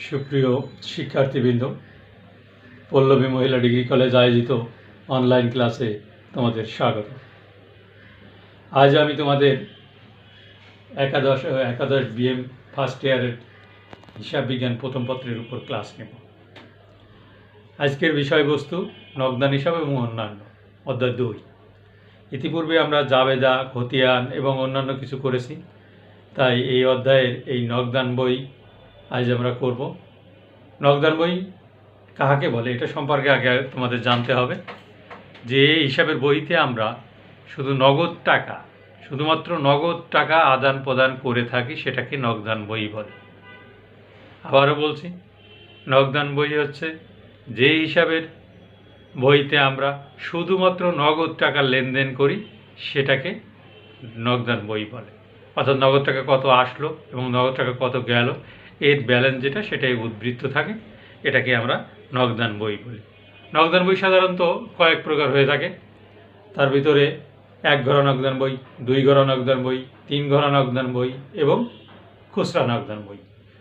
সুপ্রিয় শিক্ষার্থীবৃন্দ, পল্লবী মহিলা ডিগ্রি কলেজ আয়োজিত অনলাইন ক্লাসে তোমাদের স্বাগত। আজ আমি তোমাদের একাদশ বিএম ফার্স্ট ইয়ারের হিসাব বিজ্ঞান প্রথম পত্রের উপর ক্লাস নেব। আজকের বিষয়বস্তু নগদান হিসাব এবং অন্যান্য, অধ্যায় 2। ইতিপূর্বে আমরা জাবেদা, খতিয়ান এবং অন্যান্য কিছু করেছি, তাই এই অধ্যায়ের এই নগদান বই আজ আমরা করব। নগদান বই কাহাকে বলে এটা সম্পর্কে আগে তোমাদের জানতে হবে। যে হিসাবের বইতে আমরা শুধুমাত্র নগদ টাকা আদান প্রদান করে থাকি, সেটাকে নগদান বই বলে। আবারও বলছি, নগদান বই হচ্ছে যে হিসাবের বইতে আমরা শুধুমাত্র নগদ টাকা লেনদেন করি, সেটাকে নগদান বই বলে। অর্থাৎ নগদ টাকা কত আসলো এবং নগদ টাকা কত গেল, এর ব্যালেন্স যেটা, সেটাই উদ্বৃত্ত থাকে, এটাকে আমরা নগদান বই বলি। নগদান বই সাধারণত কয়েক প্রকার হয়ে থাকে। তার ভিতরে 1 ঘরা নগদান বই, 2 ঘরা নগদান বই, 3 ঘরা নগদান বই এবং খুচরা নগদান বই।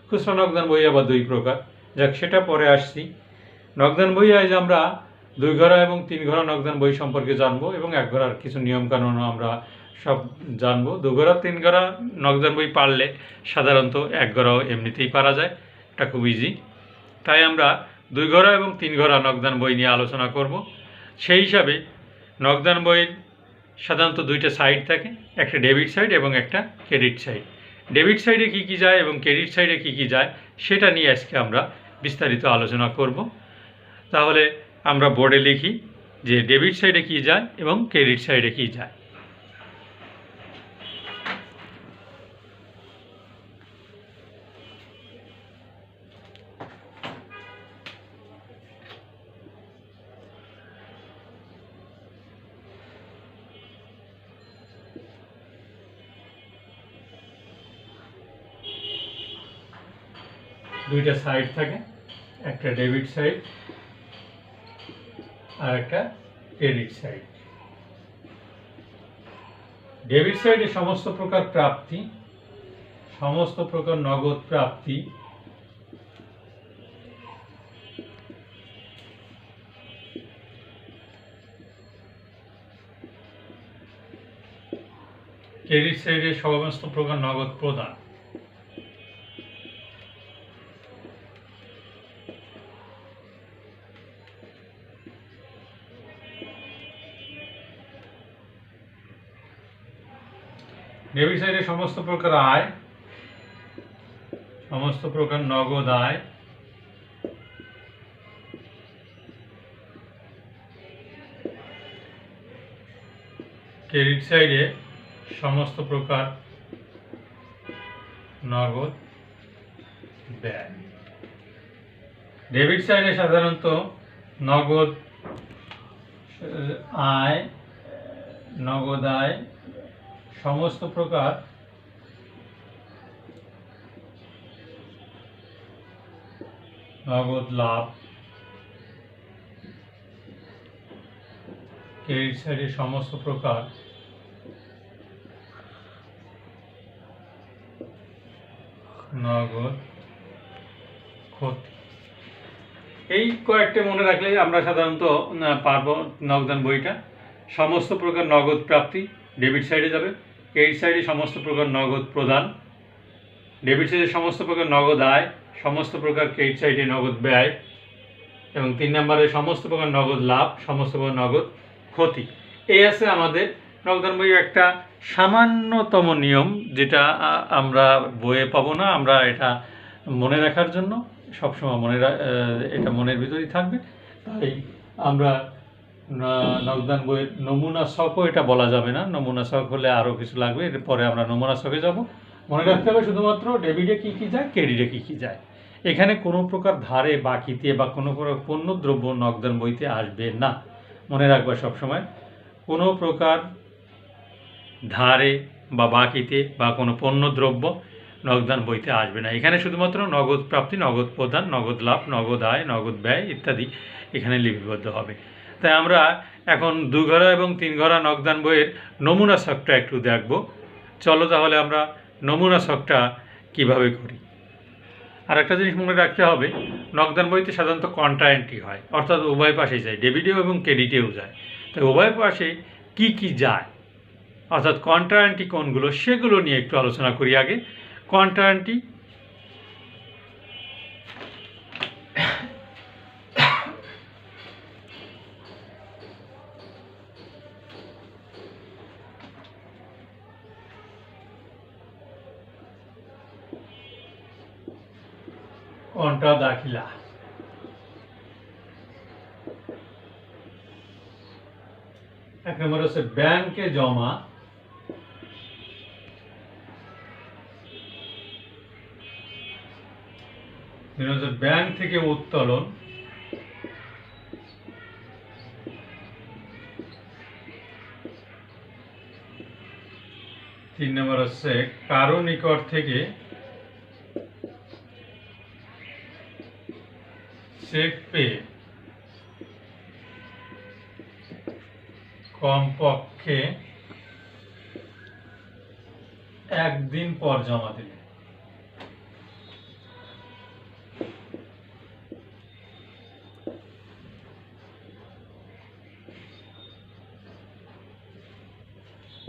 খুচরা নগদান বই আবার 2 প্রকার, যাক সেটা পরে আসছি। নগদান বই আজ আমরা 2 ঘরা এবং 3 ঘরা নগদান বই সম্পর্কে জানবো এবং 1 ঘরার কিছু নিয়মকানুনও আমরা সব জানবো। 2 ঘরা 3 ঘরা নগদান বই পারলে সাধারণত 1 ঘরাও এমনিতেই পারা যায়, এটা খুব ইজি। তাই আমরা 2 ঘরা এবং 3 ঘরা নগদান বই নিয়ে আলোচনা করব। সেই হিসাবে নগদান বইয়ের সাধারণত 2টা সাইড থাকে, একটা ডেবিট সাইড এবং একটা ক্রেডিট সাইড। ডেবিট সাইডে কী কী যায় এবং ক্রেডিট সাইডে কী কী যায়, সেটা নিয়ে আজকে আমরা বিস্তারিত আলোচনা করব। তাহলে আমরা বোর্ডে লিখি যে ডেবিট সাইডে কী যায় এবং ক্রেডিট সাইডে কী যায়। দুইটা সাইড থাকে, একটা ডেবিট সাইড আর একটা ক্রেডিট সাইড। ডেবিট সাইডে সমস্ত প্রকার প্রাপ্তি, সমস্ত প্রকার নগদ প্রাপ্তি ক্রেডিট সাইডে সমস্ত প্রকার নগদ প্রদান। ডেবিট সাইডে সমস্ত প্রকার আয়, সমস্ত প্রকার নগদ আয়, ক্রেডিট সাইডে সমস্ত প্রকার নগদ ব্যয়। ডেবিট সাইডে সাধারণত নগদ আয়, সমস্ত প্রকার নগদ লাভ, ক্রেডিট সাইডে সমস্ত প্রকার নগদ ক্ষতি। এই কয়েকটা মনে রাখলে আমরা সাধারণত পারবো নগদান বইটা। সমস্ত প্রকার নগদ প্রাপ্তি ডেবিট সাইডে যাবে, ক্রেডিট সাইডে সমস্ত প্রকার নগদ প্রদান, ডেবিট সাইডে সমস্ত প্রকার নগদ আয়, সমস্ত প্রকার ক্রেডিট সাইডে নগদ ব্যয় এবং 3 নম্বরে সমস্ত প্রকার নগদ লাভ, সমস্ত প্রকার নগদ ক্ষতি। এই আছে আমাদের নগদান বইয়ের একটা সামান্যতম নিয়ম, যেটা আমরা বইয়ে পাবো না। আমরা এটা মনে রাখার জন্য সবসময় এটা মনের ভিতরেই থাকবে। তাই আমরা নগদান বইয়ের নমুনা ছকও এটা বলা যাবে না, নমুনা ছক হলে আরও কিছু লাগবে, এরপরে আমরা নমুনা ছকে যাব। মনে রাখতে হবে শুধুমাত্র ডেবিটে কী কী যায়, ক্রেডিটে কী কী যায়। এখানে কোনো প্রকার ধারে, বাকিতে বা কোনো প্রকার পণ্যদ্রব্য নগদান বইতে আসবে না। মনে রাখবে সবসময়, কোনো প্রকার ধারে বা বাকিতে বা কোনো পণ্যদ্রব্য নগদান বইতে আসবে না। এখানে শুধুমাত্র নগদ প্রাপ্তি, নগদ প্রদান, নগদ লাভ, নগদ আয়, নগদ ব্যয় ইত্যাদি এখানে লিপিবদ্ধ হবে। তাই আমরা এখন 2 ঘরা এবং 3 ঘরা নগদান বইয়ের নমুনা ছকটা একটু দেখব। চলো তাহলে আমরা নমুনা ছকটা কিভাবে করি। আর একটা জিনিস মনে রাখতে হবে, নগদান বইতে সাধারণত কন্ট্রা এন্ট্রি হয়, অর্থাৎ উভয় পাশেই যায়, ডেবিটেও এবং ক্রেডিটেও যায়। তো উভয় পাশে কি কি যায়, অর্থাৎ কন্ট্রা এন্ট্রি কোনগুলো, সেগুলো নিয়ে একটু আলোচনা করি। আগে কন্ট্রা এন্ট্রি, কন্ট্রা দাখিলা। এক নম্বর হচ্ছে ব্যাংকে জমা, ব্যাংক থেকে উত্তোলন, তিন নম্বর হচ্ছে কারো নিকট থেকে চেক পেয়ে কমপক্ষে একদিন পর জমা দিলে।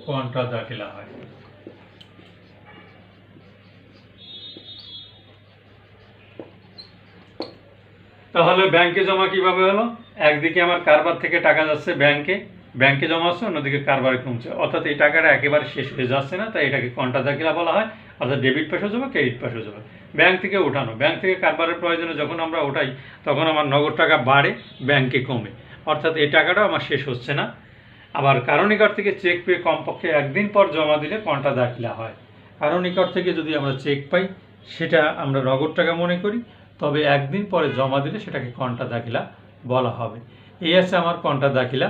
কন্ট্রা দাখিলা হয়। তাহলে ব্যাংকে জমা কিভাবে হলো? একদিকে আমার কারবার থেকে টাকা যাচ্ছে ব্যাংকে জমা হচ্ছে, অন্যদিকে কারবারে কমছে, অর্থাৎ এই টাকাটা একেবারে শেষ হয়ে যাচ্ছে না, তাই এটাকে কন্ট্রা দাখিলা বলা হয়। অর্থাৎ ডেবিট পাশেও যাবে, ক্রেডিট পাশেও যাবে। ব্যাংক থেকে ওঠানো, ব্যাংক থেকে কারবারের প্রয়োজনে যখন আমরা ওঠাই তখন আমার নগদ টাকা বাড়ে, ব্যাংকে কমে, অর্থাৎ এই টাকাটাও আমার শেষ হচ্ছে না। আবার কারো নিকট থেকে চেক পেয়ে কমপক্ষে একদিন পর জমা দিলে কন্ট্রা দাখিলা হয়। কারো নিকট থেকে যদি আমরা চেক পাই, সেটা আমরা নগদ টাকা মনে করি, তবে একদিন পরে জমা দিলে সেটাকে কন্ট্রা দাখিলা বলা হবে। এই আছে আমার কন্ট্রা দাখিলা।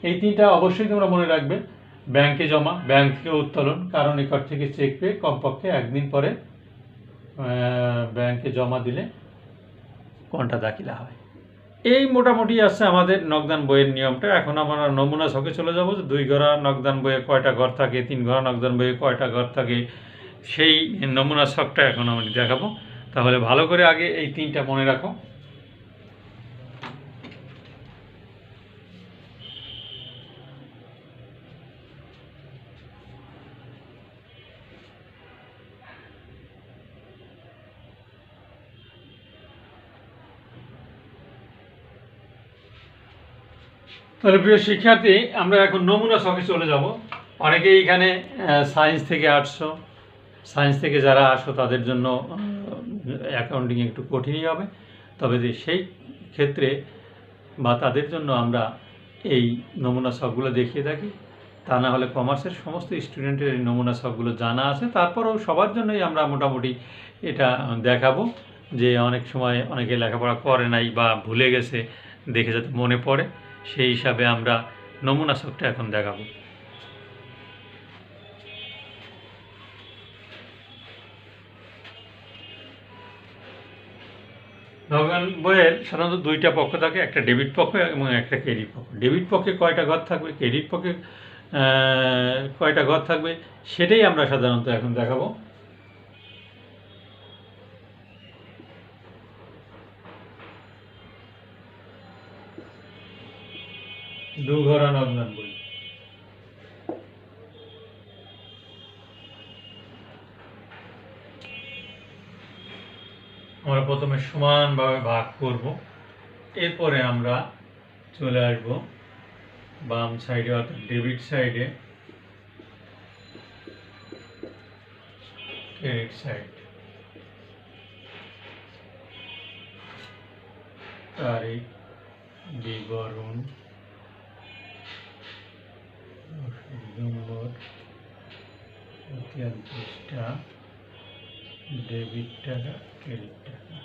এই তিনটা অবশ্যই তোমরা মনে রাখবে, ব্যাংকে জমা, ব্যাংক থেকে উত্তোলন, কারো নিকট থেকে চেক পেয়ে কমপক্ষে একদিন পরে ব্যাংকে জমা দিলে কন্ট্রা দাখিলা হয়। এই মোটামুটি আছে আমাদের নগদান বইয়ের নিয়মটা। এখন আমরা নমুনা ছকে চলে যাব, যে 2 ঘরা নগদান বইয়ে কয়টা ঘর থাকে, 3 ঘরা নগদান বইয়ে কয়টা ঘর থাকে, সেই নমুনা ছকটা এখন আমি দেখাবো। তাহলে ভালো করে আগে এই 3টা মনে রাখো। তাহলে প্রিয় শিক্ষার্থী, আমরা এখন নমুনা ছকে চলে যাব। অনেকেই এখানে সায়েন্স থেকে আসছো, সায়েন্স থেকে যারা আসো তাদের জন্য অ্যাকাউন্টিং একটু কঠিনই হবে, তবে যে সেই ক্ষেত্রে বা তাদের জন্য আমরা এই নমুনা ছকগুলো দেখিয়ে থাকি। তা না হলে কমার্সের সমস্ত স্টুডেন্টের এই নমুনা ছকগুলো জানা আছে, তারপরেও সবার জন্যই আমরা মোটামুটি এটা দেখাবো, যে অনেক সময় অনেকে লেখাপড়া করে নাই বা ভুলে গেছে, দেখে যাতে মনে পড়ে, সেই হিসাবে আমরা নমুনা ছকটা এখন দেখাবো। নগদান বইয়ের সাধারণত 2টা পক্ষ থাকে, একটা ডেবিট পক্ষ এবং একটা ক্রেডিট পক্ষ। ডেবিট পক্ষে কয়টা ঘর থাকবে, ক্রেডিট পক্ষে কয়টা ঘর থাকবে, সেটাই আমরা সাধারণত এখন দেখাবো। দুঘরা নগদান বই। আমরা প্রথমে সমানভাবে ভাগ করব, এরপরে আমরা চলে আসব বাম সাইডে, অর্থাৎ ডেবিট সাইডে, ক্রেডিট সাইড, তারিখ, বিবরণ, নম্বর, পৃষ্ঠা, ডেবিট টাকা, ক্রেডিট টাকা,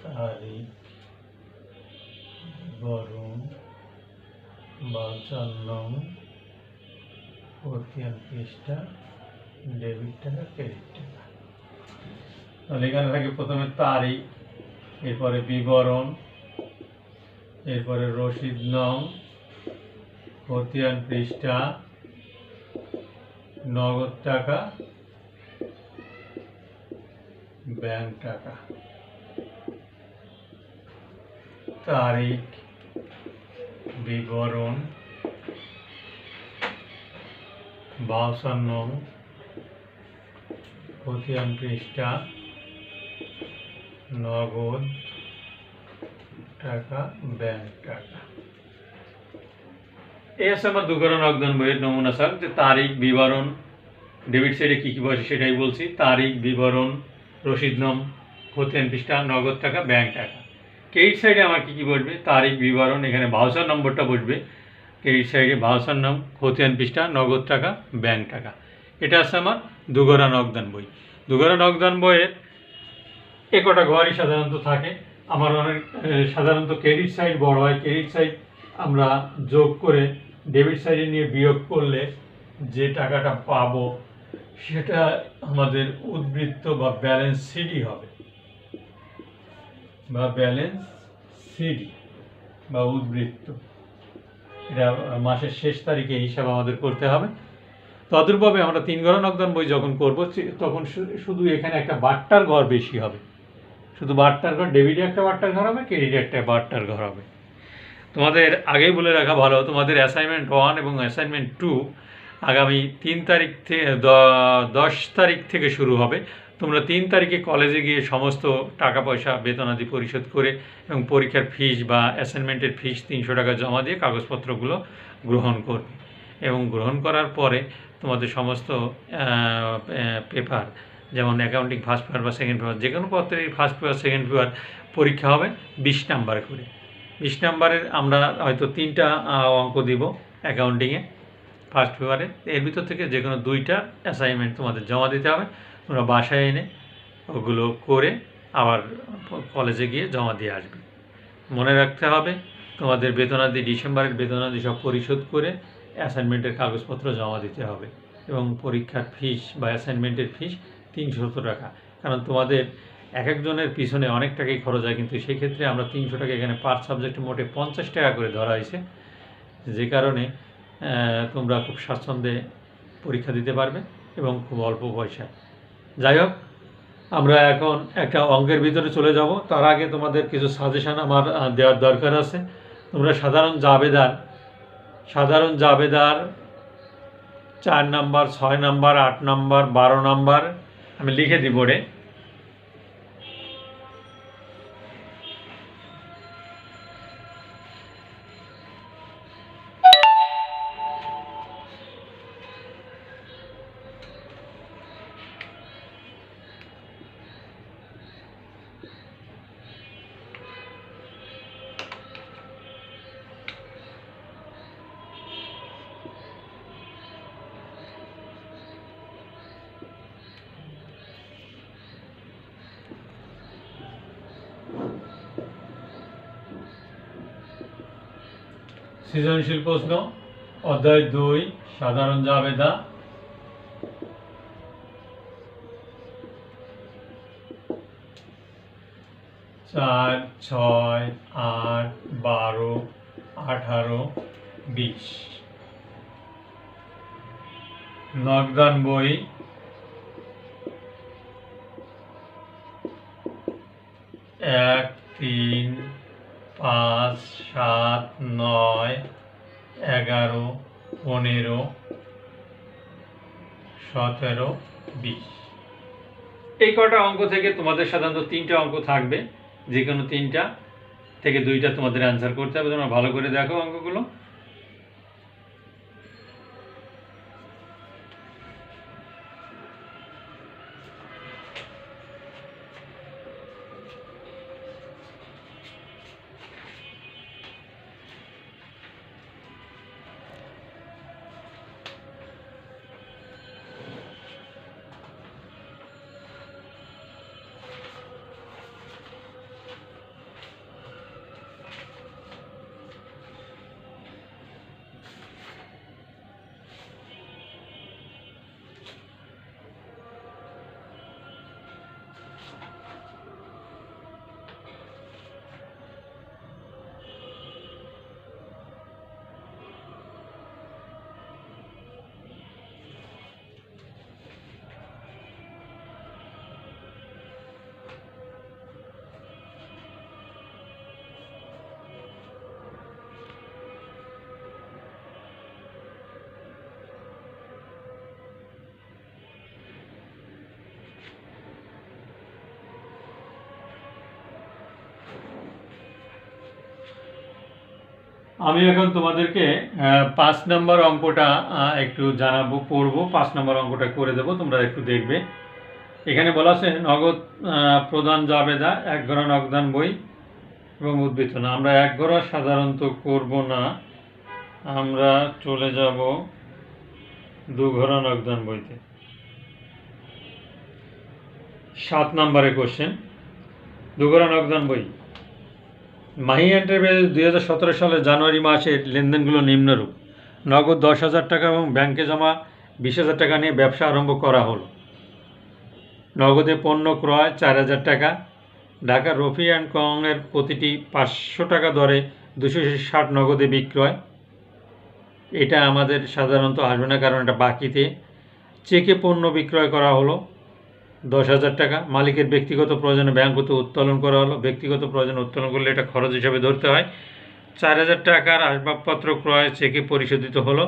তারিখ, বিবরণ, ভাউচার নং, পৃষ্ঠা, ডেবিট টাকা, ক্রেডিট টাকা। তাহলে এখানে থাকে প্রথমে তারিখ, এরপরে বিবরণ, এরপরে রসিদ নং, খতিয়ান পৃষ্ঠা, নগদ টাকা, ব্যাংক টাকা, তারিখ বিবরণ, ভাউচার নং, খতিয়ান পৃষ্ঠা, নগদ টাকা, ব্যাংক টাকা। এই আছে আমার দুকরণ নগদান বইয়ের নমুনা স্যার। যে তারিখ বিবরণ, ডেবিট সাইডে কী কী বসে সেটাই বলছি। তারিখ বিবরণ, রসিদ নং, খতিয়ান পৃষ্ঠা, নগদ টাকা, ব্যাংক টাকা। ক্রেডিট সাইডে আমার কী কী বসবে? তারিখ বিবরণ, এখানে ভাউচার নম্বরটা বসবে। ক্রেডিট সাইডে ভাউচার নাম, খতিয়ান পৃষ্ঠা, নগদ টাকা, ব্যাংক টাকা। এটা আছে আমার দুগরা নগদান বই। দুগরা নগদান বইয়ের একটা ঘরই সাধারণত থাকে। আমার অনেক সাধারণত ক্রেডিট সাইড বড় হয়। ক্রেডিট সাইড আমরা যোগ করে ডেবিট সাইডে নিয়ে বিয়োগ করলে যে টাকাটা পাবো সেটা আমাদের উদ্বৃত্ত বা ব্যালেন্স সিডি হবে, বা ব্যালেন্স সিডি বা উদ্বৃত্ত। এটা মাসের শেষ তারিখে হিসাব আমাদের করতে হবে। তদ্রূপভাবে আমরা 3 ঘর নগদান বই যখন করব তখন শুধু এখানে একটা বাট্টার ঘর বেশি হবে। শুধু বাট্টার ঘর, ডেবিটে একটা বাট্টার ঘর হবে, ক্রেডিটে একটা বাট্টার ঘর হবে। তোমাদের আগেই বলে রাখা ভালো, তোমাদের অ্যাসাইনমেন্ট 1 এবং অ্যাসাইনমেন্ট 2 আগামী 3 তারিখ থেকে 10 তারিখ থেকে শুরু হবে। তোমরা 3 তারিখে কলেজে গিয়ে সমস্ত টাকা পয়সা বেতনাদি পরিশোধ করে এবং পরীক্ষার ফিস বা অ্যাসাইনমেন্টের ফিস 300 টাকা জমা দিয়ে কাগজপত্রগুলো গ্রহণ করবে। এবং গ্রহণ করার পরে তোমাদের সমস্ত পেপার, যেমন অ্যাকাউন্টিং ফার্স্ট পেপার বা সেকেন্ড পেপার, যে কোনো পত্রের ফার্স্ট পেপার সেকেন্ড পেপার পরীক্ষা হবে 20 নাম্বার করে। 20 নাম্বারের আমরা হয়তো 3টা অঙ্ক দিব অ্যাকাউন্টিংয়ে ফার্স্ট পেপারে। এর ভিতর থেকে যে কোনো 2টা অ্যাসাইনমেন্ট তোমাদের জমা দিতে হবে। তোমরা বাসায় এনে ওগুলো করে আবার কলেজে গিয়ে জমা দিয়ে আসবে। মনে রাখতে হবে তোমাদের বেতনাদি, ডিসেম্বরের বেতনাদি সব পরিশোধ করে অ্যাসাইনমেন্টের কাগজপত্র জমা দিতে হবে। এবং পরীক্ষার ফিস বা অ্যাসাইনমেন্টের ফিস 300 টাকা। কারণ তোমাদের এক একজনের পিছনে অনেক টাকাই খরচ হয়, কিন্তু সেই ক্ষেত্রে আমরা 300 টাকা এখানে পার সাবজেক্টে মোটে 50 টাকা করে ধরা হয়েছে, যে কারণে তোমরা খুব স্বাচ্ছন্দ্যে পরীক্ষা দিতে পারবে এবং খুব অল্প পয়সায়। যাই হোক, আমরা এখন একটা অঙ্কের ভিতরে চলে যাব। তার আগে তোমাদের কিছু সাজেশান আমার দেওয়ার দরকার আছে। তোমরা সাধারণ জাবেদার 4 নাম্বার, 6 নাম্বার, 8 নাম্বার, 12 নাম্বার আমি লিখে দিই বোর্ডে। সৃজনশীল প্রশ্ন, অধ্যায় 2, সাধারণ জাবেদা। চার, 6, 8, 12, 18, 20। নগদান বই 1, 3, 5, 7, 9, 11, 15, 17, 20। এই কটা অঙ্ক থেকে তোমাদের সাধারণত 3টা অঙ্ক থাকবে। যে কোনো 3টা থেকে 2টা তোমাদের অ্যান্সার করতে হবে। তোমরা ভালো করে দেখো অঙ্কগুলো। আমি এখন তোমাদেরকে 5 নম্বর অঙ্কটা একটু জানাবো, পড়বো। 5 নম্বর অঙ্কটা করে দেবো, তোমরা একটু দেখবে। এখানে বলা আছে নগদ প্রদান জাবেদা, 1 ঘর নগদান বই এবং উদ্বৃত্ত না। আমরা 1 ঘর সাধারণত করব না, আমরা চলে যাব 2 ঘর নগদান বইতে। 7 নম্বরে কোশ্চেন, 2 ঘর নগদান বই। মাহি এন্টারপ্রাইজ 2017 সালের জানুয়ারি মাসের লেনদেনগুলো নিম্নরূপ। নগদ 10,000 টাকা এবং ব্যাংকে জমা 20,000 টাকা নিয়ে ব্যবসা আরম্ভ করা হলো। নগদে পণ্য ক্রয় 4,000 টাকা। ঢাকা রফি অ্যান্ড কংয়ের প্রতিটি 500 টাকা দরে 260 নগদে বিক্রয়। এটা আমাদের সাধারণত আসবে না, কারণ এটা বাকিতে। চেকে পণ্য বিক্রয় করা হলো 10,000 টাকা। মালিকের ব্যক্তিগত প্রয়োজনে ব্যাংক হতে উত্তোলন করা হলো। ব্যক্তিগত প্রয়োজনে উত্তোলন করলে এটা খরচ হিসাবে ধরতে হয়। 4,000 টাকার আসবাবপত্র ক্রয় চেকে পরিশোধিত হলো,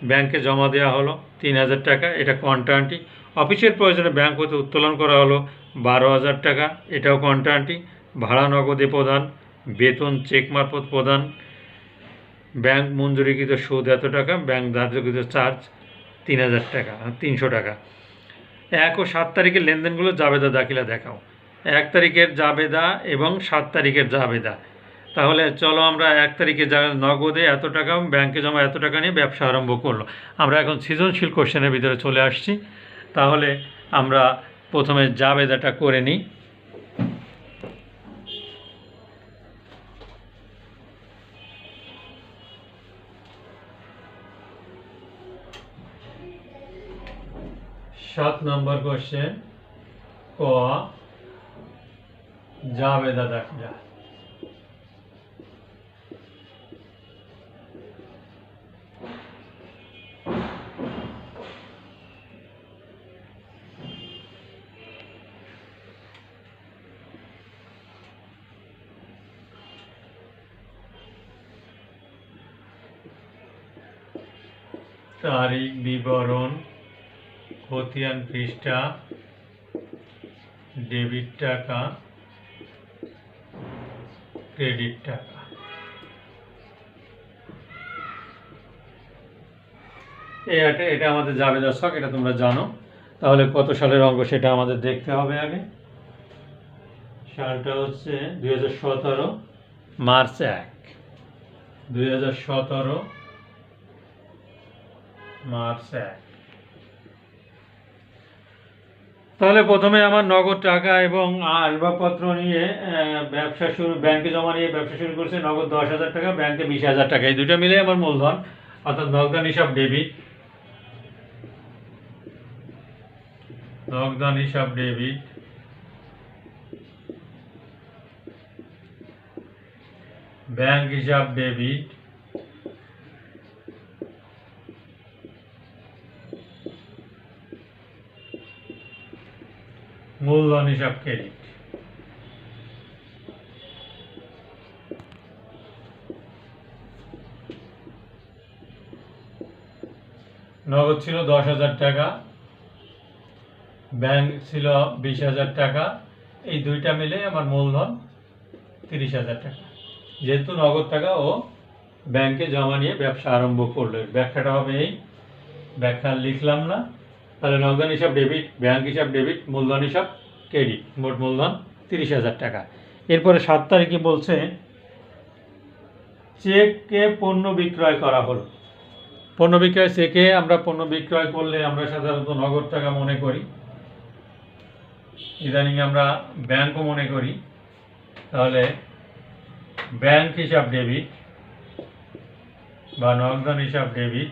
ব্যাংকে জমা দেওয়া হলো 3,000 টাকা, এটা কন্ট্রান্টি। অফিসের প্রয়োজনে ব্যাংক হতে উত্তোলন করা হলো 12,000 টাকা, এটাও কন্ট্রান্টি। ভাড়া নগদে প্রদান, বেতন চেক মারফত প্রদান, ব্যাংক মঞ্জুরিকৃত সুদ এত টাকা, ব্যাংক ধার্যকৃত চার্জ 3,000 টাকা, 300 টাকা। 1 ও 7 তারিখের লেনদেনগুলো জাবেদা দাখিলা দেখাও। 1 তারিখের জাবেদা এবং 7 তারিখের জাবেদা। তাহলে চলো আমরা 1 তারিখে নগদে এত টাকা, ব্যাংকে জমা এত টাকা নিয়ে ব্যবসা আরম্ভ করলো। আমরা এখন সৃজনশীল কোশ্চেনের ভিতরে চলে আসছি। তাহলে আমরা প্রথমে জাবেদাটা করে নিই। সাত নম্বর কোশ্চেন, ক, জাবেদা দাখিলা। তারিখ, বিবরণ, খতিয়ান পৃষ্ঠা, ডেবিট টাকা, ক্রেডিট টাকা। এটা আমাদের জাবেদা ছক, এটা তোমরা জানো। তাহলে কত সালের অঙ্ক সেটা আমাদের দেখতে হবে আগে। সালটা হচ্ছে 2017 মার্চ 1, 2017 মার্চ 1। তাহলে প্রথমে আমার নগদ টাকা এবং আসবাবপত্র নিয়ে ব্যবসা শুরু, ব্যাংকে জমা নিয়ে ব্যবসা শুরু করছে। নগদ 10,000 টাকা, ব্যাংকে 20,000 টাকা, এই দুইটা মিলে আমার মূলধন, অর্থাৎ নগদান হিসাব ডেবিট। নগদান হিসাব ডেবিট, ব্যাংক হিসাব ডেবিট, মূলধন হিসাব ক্রেডিট। নগদ ছিল 10,000 টাকা, ব্যাংক ছিল 20,000 টাকা, এই দুইটা মিলে আমার মূলধন 30,000 টাকা। যেহেতু নগদ টাকা ও ব্যাংকে জমা নিয়ে ব্যবসা আরম্ভ করলো, ব্যাখ্যাটা হবে এই, ব্যাখ্যা লিখলাম না। তাহলে নগদান হিসাব ডেবিট, ব্যাংক হিসাব ডেবিট, মূলধন হিসাব ক্রেডিট, মোট মূলধন 30,000 টাকা। এরপরে 7 তারিখে বলছে চেকে পণ্য বিক্রয় করা হলো। পণ্য বিক্রয়, চেকে আমরা পণ্য বিক্রয় করলে আমরা সাধারণত নগদ টাকা মনে করি, ইদানিং আমরা ব্যাংকও মনে করি। তাহলে ব্যাংক হিসাব ডেবিট বা নগদান হিসাব ডেবিট,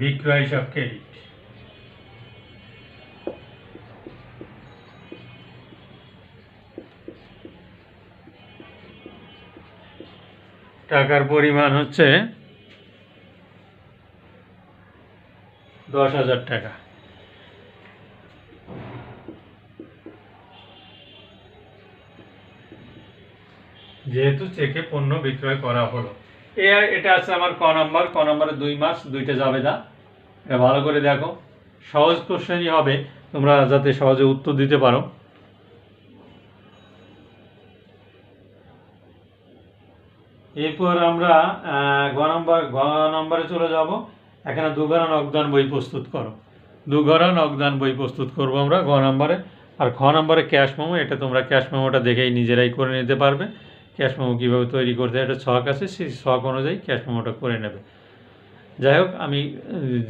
বিক্রয় হিসাব ক্রেডিট। টাকার পরিমাণ হচ্ছে 10,000 টাকা। যেহেতু চেকে পণ্য বিক্রয় করা হলো। এটা আছে আমার ক নম্বর। ক নম্বরে 2 মাস, দুইটা জাবেদা। এটা ভালো করে দেখো, সহজ কোশ্চেনই হবে। তোমরা যাতে সহজে উত্তর দিতে পারো। এরপর আমরা গ নম্বরে চলে যাব। এখানে 2 ঘর নগদান বই প্রস্তুত করো। 2 ঘর নগদান বই প্রস্তুত করব আমরা গ নম্বরে। আর খ নম্বরে ক্যাশ মেমো, এটা তোমরা ক্যাশ মেমোটা দেখেই নিজেরাই করে নিতে পারবে। ক্যাশ মেমো কীভাবে তৈরি করতে হয়, একটা ছক আছে, সেই ছক অনুযায়ী ক্যাশ মেমোটা করে নেবে। যাই হোক, আমি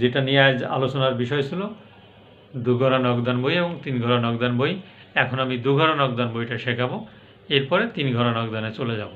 যেটা নিয়ে আজ আলোচনার বিষয় ছিল 2 ঘর নগদান বই এবং 3 ঘর নগদান বই। এখন আমি 2 ঘর নগদান বইটা শেখাবো, এরপরে 3 ঘর নগদানে চলে যাব।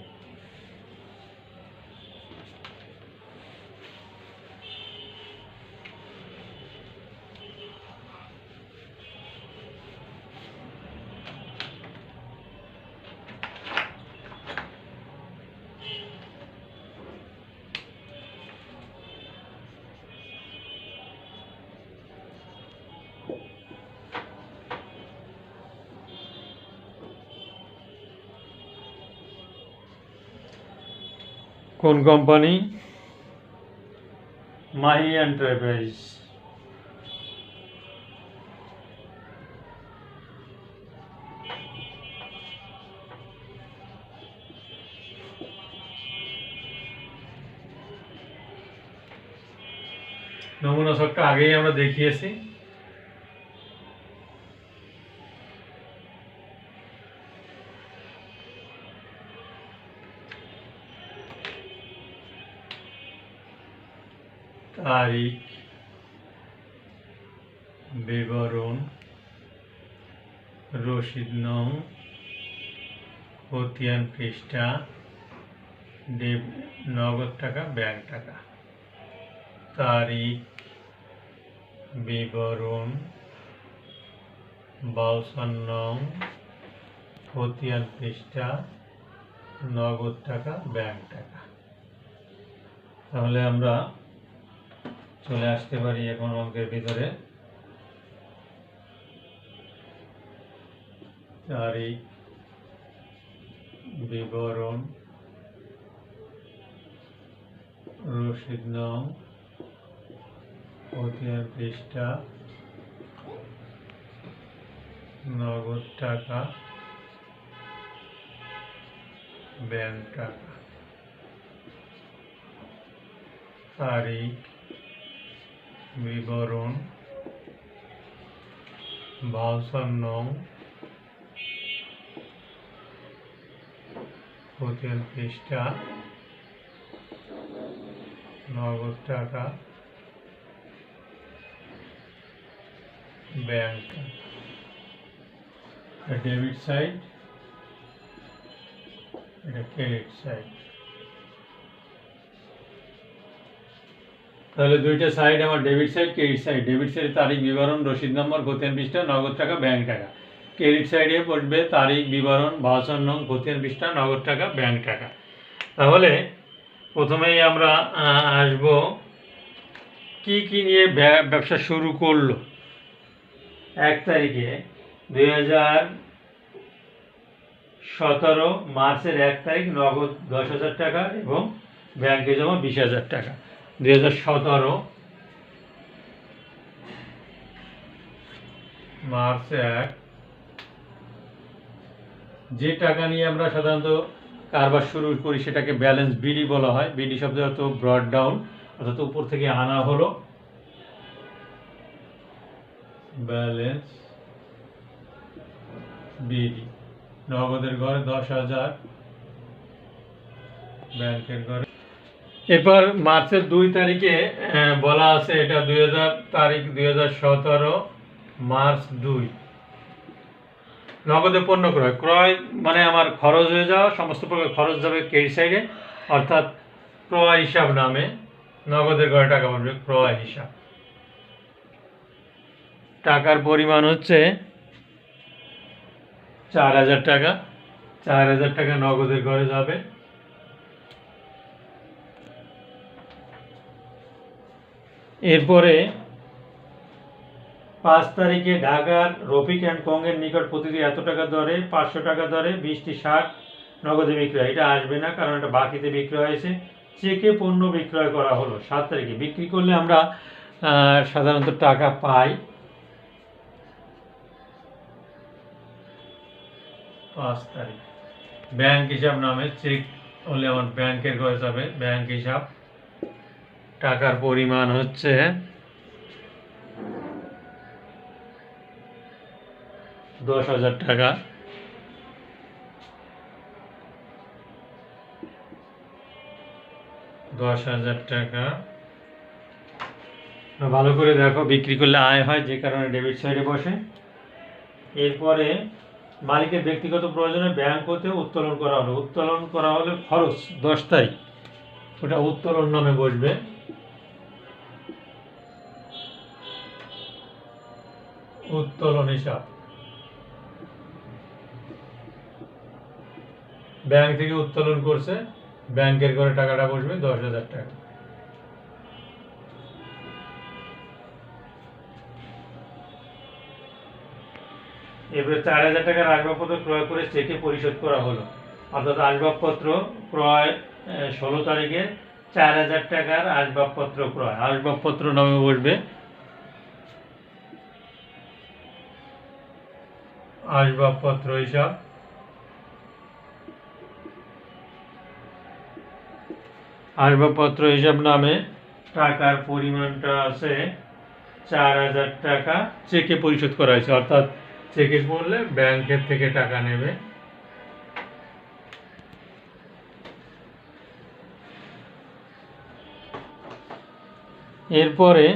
কোন কোম্পানি? মাহি এন্টারপ্রাইজ। নমুনা ছকটা আগেই আমরা দেখিয়েছি। তারিখ, বিবরণ, রসিদ নং, খতিয়ান পৃষ্ঠা, নগদ টাকা, ব্যাংক টাকা। তারিখ, বিবরণ, বাউচার নং, খতিয়ান পৃষ্ঠা, নগদ টাকা, ব্যাংক টাকা। তাহলে আমরা চলে আসতে পারি এখন অঙ্কের ভিতরে। তারিখ, বিবরণ, রসিদ নং, খতিয়ান পৃষ্ঠা, নগদ টাকা, ব্যাংক টাকা। তারিখ, বিবরণ, ভাউচার নং, খতিয়ান পৃষ্ঠা, নগদ টাকা, ব্যাংক টাকা। ডেবিট সাইড, এটা ক্রেডিট সাইড। তাহলে দুইটা সাইড আমার, debit side, credit side. Debit সাইডে তারিখ, বিবরণ, রসিদ নম্বর, খতিয়ান পৃষ্ঠা, নগদ টাকা, ব্যাংক টাকা। ক্রেডিট সাইডে পড়বে তারিখ, বিবরণ, ভাউচার নং, খতিয়ান পৃষ্ঠা, নগদ টাকা, ব্যাংক টাকা। তাহলে প্রথমেই আমরা আসব কি নিয়ে ব্যবসা শুরু করলো। 1 তারিখে 2017 মার্চের 1 তারিখ নগদ 10,000 টাকা এবং ব্যাংকে জমা 20,000 টাকা। 2017 মার্চ 1 যে টাকা নিয়ে আমরা সাধারণত কারবার শুরু করি সেটাকে ব্যালেন্স বিডি বলা হয়। বিডি শব্দ অর্থ ব্রড ডাউন, অর্থাৎ উপর থেকে আনা হলো। Balance BD. নগদের ঘরে 10,000, ব্যাংকের ঘরে। এরপর মার্চের 2 তারিখে বলা আছে, এটা 2017 মার্চ 2, নগদে পণ্য ক্রয় মানে আমার খরচ হয়ে যাওয়া, সমস্ত প্রকার খরচ যাবে ক্রেডিট সাইডে, অর্থাৎ ক্রয় হিসাব নামে নগদের ঘরে টাকা পড়বে ক্রয় হিসাব। টাকার পরিমাণ হচ্ছে 4,000 টাকা। 4,000 টাকা নগদের ঘরে যাবে। এরপরে 5 তারিখে ঢাকার রফিক অ্যান্ড কংয়ের নিকট প্রতিটি এত টাকা দরে 500 টাকা দরে 20টি শার্ট নগদে বিক্রয়। এটা আসবে না, কারণ এটা বাকিতে বিক্রয় হয়েছে। চেকে পণ্য বিক্রয় করা হলো। 7 তারিখে বিক্রি করলে আমরা সাধারণত টাকা পাই। 5 তারিখ। ব্যাংক হিসাব নামে চেক হলে আমার ব্যাংকের ঘরে যাবে। ব্যাংক হিসাব, টাকার পরিমাণ হচ্ছে 10,000 টাকা। ভালো করে দেখো, বিক্রি করলে আয় হয়, যে কারণে ডেবিট সাইডে বসে। এরপরে মালিকের ব্যক্তিগত প্রয়োজনে ব্যাংক হতে উত্তোলন করা হলো। উত্তোলন করা হলে খরচ 10 তারিখ, ওটা উত্তোলন নামে বসবে। উত্তোলন হিসাব, ব্যাংক থেকে উত্তোলন করছে, ব্যাংকের ঘরে টাকাটা বসবে 10,000 টাকা। এবারে 4,000 টাকার আসবাবপত্র ক্রয় করে চেকে পরিশোধ করা হলো। অর্থাৎ আসবাবপত্র ক্রয় 16 তারিখে 4,000 টাকার আসবাবপত্র ক্রয়, আসবাবপত্র নামে বসবে। আসবাবপত্র হিসাব, আসবাবপত্র হিসাব নামে টাকার পরিমাণটা আছে 4,000 টাকা, চেকে পরিশোধ করা হয়েছে। অর্থাৎ চেকে করলে ব্যাংকের থেকে টাকা নেবে। এরপরে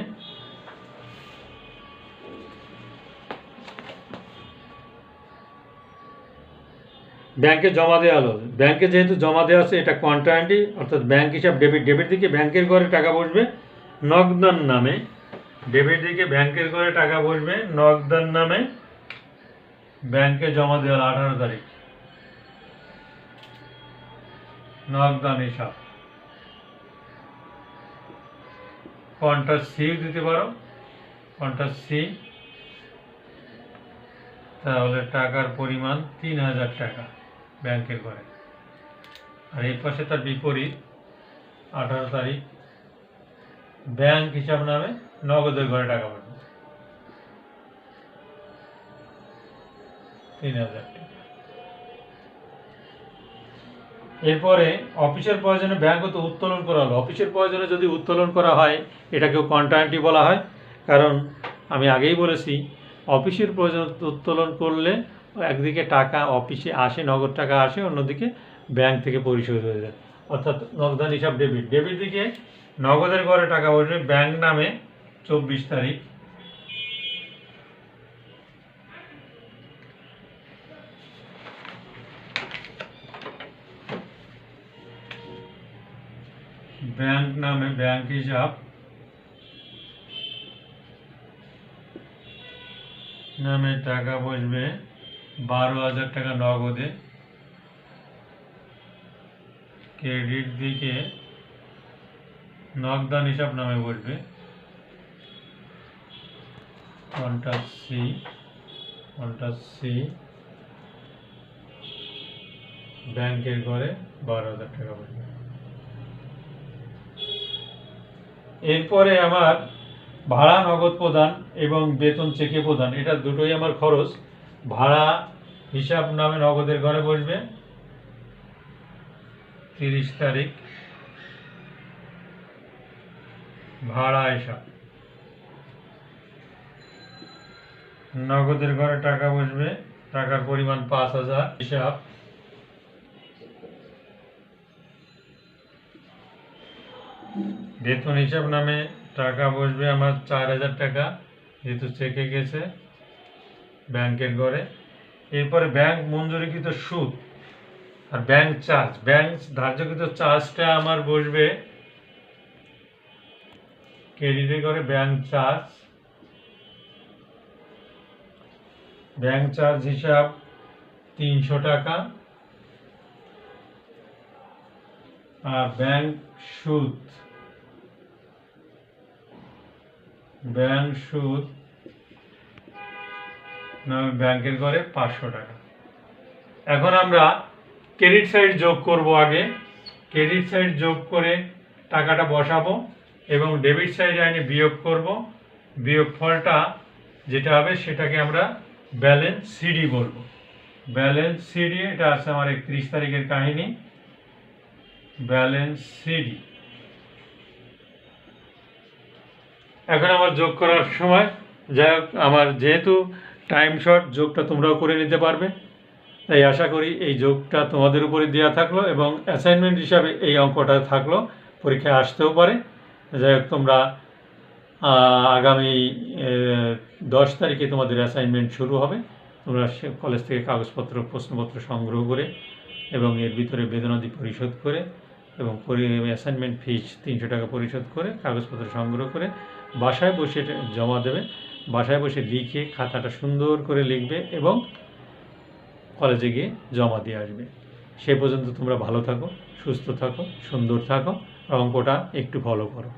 ব্যাংকে জমা দেওয়া হলো। ব্যাংকে যেহেতু জমা দেওয়া আছে, এটা কন্ট্রান্টি, অর্থাৎ ব্যাংক হিসাব ডেবিট। ডেবিট দিকে ব্যাংকের ঘরে টাকা বসবে নগদান নামে। ডেবিট দিকে ব্যাংকের ঘরে টাকা বসবে নগদান নামে। ব্যাংকে জমা দেওয়া 18 তারিখ, নগদান হিসাব। কন্ট্রাক্ট সি দিতে পারো, কন্ট্রাক্ট সি। তাহলে টাকার পরিমাণ 3,000 টাকা ব্যাংকের ঘরে। আর এই পাশে তার বিপরীত 18 তারিখ, ব্যাংক হিসাব নামে নগদের ঘরে টাকা পড়বে 3,000 টাকা। এরপরে অফিসের প্রয়োজনে ব্যাংক হতে উত্তোলন করা হলো। অফিসের প্রয়োজনে যদি উত্তোলন করা হয়, এটাকেও কন্ট্রান্টি বলা হয়। কারণ আমি আগেই বলেছি, অফিসের প্রয়োজন উত্তোলন করলে একদিকে টাকা অফিসে আসে, নগদ টাকা আসে, অন্যদিকে ব্যাংক থেকে পরিশোধ হয়ে যায়। অর্থাৎ নগদান হিসাব ডেবিট। ডেবিট দিকে নগদের ঘরে টাকা বসবে ব্যাংক নামে 24 তারিখ। ব্যাংক নামে, ব্যাংক হিসাব নামে টাকা বসবে 12,000 টাকা নগদে। ক্রেডিট দিকে নগদান হিসাব নামে বসবে কন্ট্রাক্ট সি, কন্ট্রাক্ট সি। ব্যাংকের ঘরে 12,000 টাকা বসবে। এরপরে আমার ভাড়া নগদ প্রদান এবং বেতন চেকে প্রদান, এটা দুটোই আমার খরচ। ভাড়া হিসাব নামে নগদের ঘরে বসবে 30 তারিখ, ভাড়া হিসাব। নগদের ঘরে টাকা বসবে, টাকার পরিমাণ 5,000 হিসাব। বেতন হিসাব নামে টাকা বসবে আমার 4,000 টাকা, যেহেতু চেকে গেছে ব্যাংকের ঘরে। এরপরে ব্যাংক মঞ্জুরিকৃত সুদ আর ব্যাংক চার্জ, ব্যাংক ধার্যকৃত চার্জটা আমার বসবে ক্রেডিটের ঘরে ব্যাংক চার্জ। ব্যাংক চার্জ হিসাব 300 টাকা। আর ব্যাংক সুদ, ব্যাংক সুদ নামে ব্যাংকের ঘরে 500 টাকা। এখন আমরা ক্রেডিট সাইড যোগ করব। আগে ক্রেডিট সাইড যোগ করে টাকাটা বসাবো এবং ডেবিট সাইডে এনে বিয়োগ করব। বিয়োগফলটা যেটা হবে সেটাকে আমরা ব্যালেন্স সিডি বলবো। ব্যালেন্স সিডি, এটা আছে আমার 31 তারিখের কাহিনী। ব্যালেন্স সিডি এখন আমার যোগ করার সময়, যাই হোক আমার যেহেতু টাইম শর্ট, যোগটা তোমরাও করে নিতে পারবে, তাই আশা করি এই যোগটা তোমাদের উপরে দেওয়া থাকলো এবং অ্যাসাইনমেন্ট হিসাবে এই অঙ্কটা থাকলো, পরীক্ষায় আসতেও পারে। যাই হোক তোমরা আগামী 10 তারিখে তোমাদের অ্যাসাইনমেন্ট শুরু হবে। তোমরা কলেজ থেকে কাগজপত্র প্রশ্নপত্র সংগ্রহ করে এবং এর ভিতরে বেতনাদি পরিশোধ করে এবং অ্যাসাইনমেন্ট ফিস 300 টাকা পরিশোধ করে কাগজপত্র সংগ্রহ করে বাসায় বসে এটা জমা দেবে। বাসায় বসে লিখে খাতাটা সুন্দর করে লিখবে এবং কলেজে গিয়ে জমা দিয়ে আসবে। সে পর্যন্ত তোমরা ভালো থাকো, সুস্থ থাকো, সুন্দর থাকো, অঙ্কটা একটু ফলো করো।